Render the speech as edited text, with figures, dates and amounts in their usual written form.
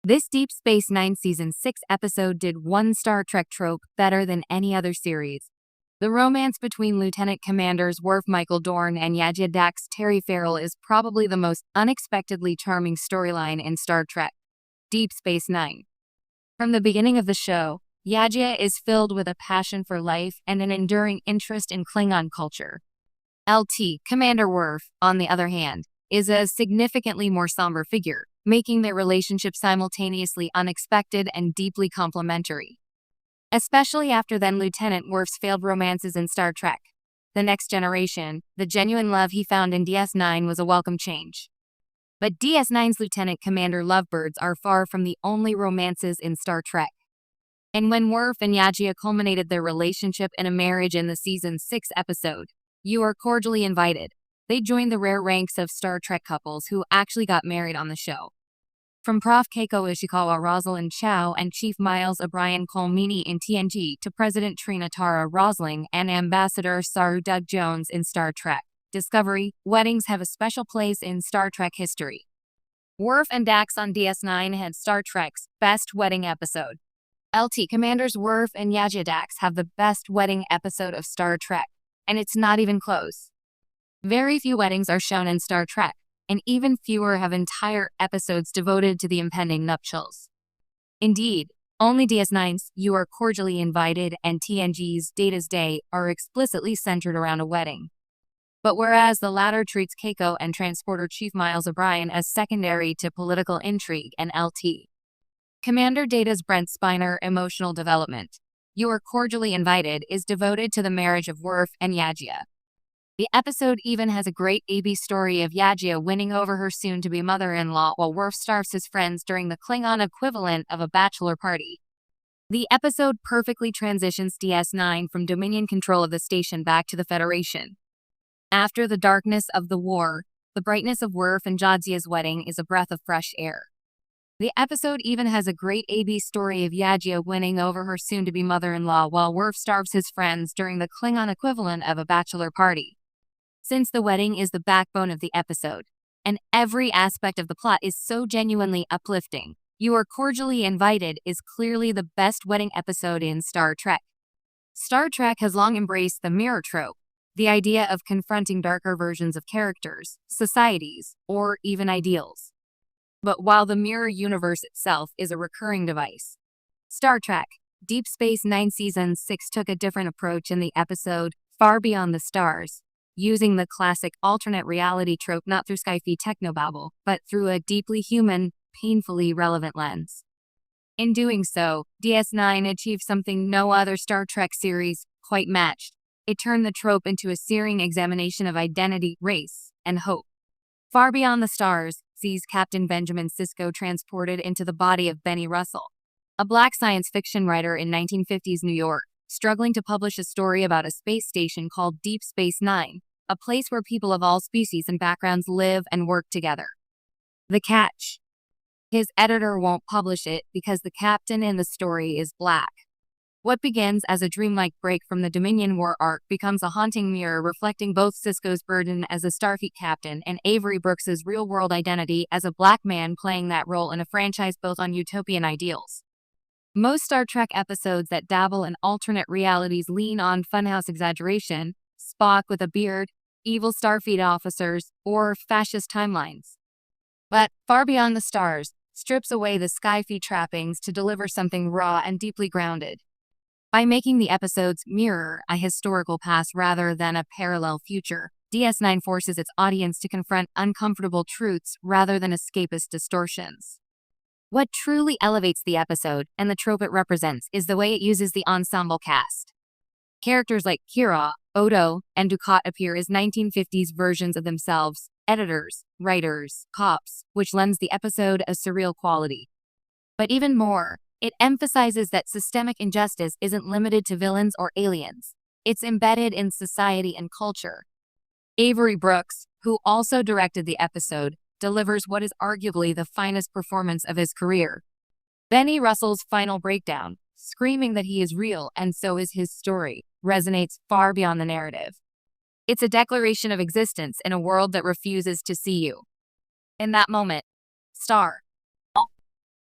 This Deep Space Nine Season 6 episode did one Star Trek trope better than any other series. The romance between Lieutenant Commanders Worf Michael Dorn and Yajia Dax Terry Farrell is probably the most unexpectedly charming storyline in Star Trek Deep Space Nine. From the beginning of the show, Yajia is filled with a passion for life and an enduring interest in Klingon culture. LT, Commander Worf, on the other hand, is a significantly more somber figure, making their relationship simultaneously unexpected and deeply complementary. Especially after then-Lieutenant Worf's failed romances in Star Trek The Next Generation, the genuine love he found in DS9 was a welcome change. But DS9's Lieutenant Commander lovebirds are far from the only romances in Star Trek. And when Worf and Yajia culminated their relationship in a marriage in the Season 6 episode, You Are Cordially Invited, they joined the rare ranks of Star Trek couples who actually got married on the show. From Prof. Keiko Ishikawa Rosalind Chow and Chief Miles O'Brien Colmini in TNG to President Trina Tara Rosling and Ambassador Saru Doug Jones in Star Trek Discovery, weddings have a special place in Star Trek history. Worf and Dax on DS9 had Star Trek's best wedding episode. LT Commanders Worf and Yajia Dax have the best wedding episode of Star Trek, and it's not even close. Very few weddings are shown in Star Trek, and even fewer have entire episodes devoted to the impending nuptials. Indeed, only DS9's You Are Cordially Invited and TNG's Data's Day are explicitly centered around a wedding. But whereas the latter treats Keiko and Transporter Chief Miles O'Brien as secondary to political intrigue and LT, Commander Data's Brent Spiner emotional development, You Are Cordially Invited, is devoted to the marriage of Worf and Yajia. The episode even has a great A-B story of Yajia winning over her soon-to-be mother-in-law while Worf starves his friends during the Klingon equivalent of a bachelor party. The episode perfectly transitions DS9 from Dominion control of the station back to the Federation. After the darkness of the war, the brightness of Worf and Jadzia's wedding is a breath of fresh air. The episode even has a great A-B story of Yajia winning over her soon-to-be mother-in-law while Worf starves his friends during the Klingon equivalent of a bachelor party. Since the wedding is the backbone of the episode, and every aspect of the plot is so genuinely uplifting, You Are Cordially Invited is clearly the best wedding episode in Star Trek. Star Trek has long embraced the mirror trope, the idea of confronting darker versions of characters, societies, or even ideals. But while the mirror universe itself is a recurring device, Star Trek Deep Space Nine Season 6 took a different approach in the episode Far Beyond the Stars, using the classic alternate reality trope not through sci-fi technobabble, but through a deeply human, painfully relevant lens. In doing so, DS9 achieved something no other Star Trek series quite matched. It turned the trope into a searing examination of identity, race, and hope. Far Beyond the Stars sees Captain Benjamin Sisko transported into the body of Benny Russell, a black science fiction writer in 1950s New York, struggling to publish a story about a space station called Deep Space Nine, a place where people of all species and backgrounds live and work together. The catch: his editor won't publish it because the captain in the story is black. What begins as a dreamlike break from the Dominion War arc becomes a haunting mirror reflecting both Sisko's burden as a Starfleet captain and Avery Brooks's real-world identity as a black man playing that role in a franchise built on utopian ideals. Most Star Trek episodes that dabble in alternate realities lean on funhouse exaggeration, Spock with a beard, evil Starfleet officers, or fascist timelines. But Far Beyond the Stars strips away the sci-fi trappings to deliver something raw and deeply grounded. By making the episodes mirror a historical past rather than a parallel future, DS9 forces its audience to confront uncomfortable truths rather than escapist distortions. What truly elevates the episode and the trope it represents is the way it uses the ensemble cast. Characters like Kira, Odo, and Dukat appear as 1950s versions of themselves, editors, writers, cops, which lends the episode a surreal quality. But even more, it emphasizes that systemic injustice isn't limited to villains or aliens. It's embedded in society and culture. Avery Brooks, who also directed the episode, delivers what is arguably the finest performance of his career. Benny Russell's final breakdown, screaming that he is real and so is his story, resonates far beyond the narrative. It's a declaration of existence in a world that refuses to see you. In that moment, Star